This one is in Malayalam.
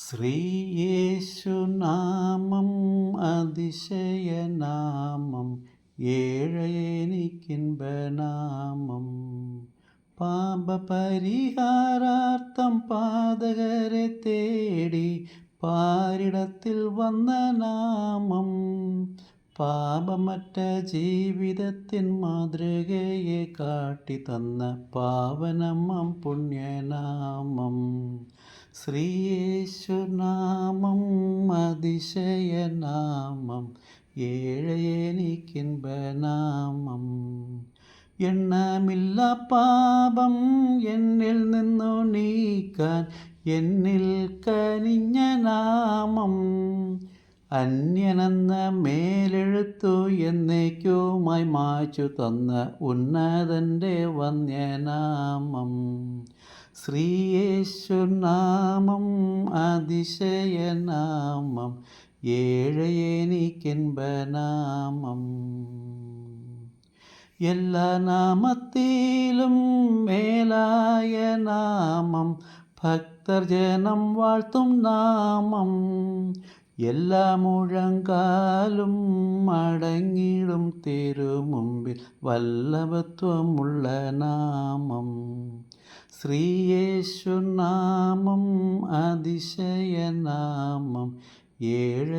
ശ്രീയേശുനാമം അതിശയനാമം ഏഴയനിക്കിൻപനാമം പാപപരിഹാരാർത്ഥം പാതകരെ തേടി പാരിടത്തിൽ വന്ന നാമം പാപമറ്റ ജീവിതത്തിൻ മാതൃകയെ കാട്ടിത്തന്ന പാവനമം പുണ്യനാമം ശ്രീയേശുനാമം അതിശയനാമം ഏഴയനിക്കിൻപനാമം എണ്ണമില്ല പാപം എന്നിൽ നിന്നു നീക്കാൻ എന്നിൽ കനിഞ്ഞ നാമം അന്യനെന്ന മേലെഴുത്തു എന്നേക്കുമായി മായ്ച്ചു തന്ന ഉന്നതൻ്റെ വന്യനാമം ശ്രീയേശുനാമം അതിശയനാമം ഏഴയനിക്കിൻപനാമം എല്ലാ നാമത്തിലും മേലായ നാമം ഭക്തർ ജനം വാഴ്ത്തും നാമം എല്ലാ മുഴങ്കാലും മടങ്ങിടും തിരുമുമ്പിൽ വല്ലഭത്വമുള്ള നാമം ശ്രീയേശുനാമം അതിശയനാമം ഏഴയനിക്കിൻപനാമം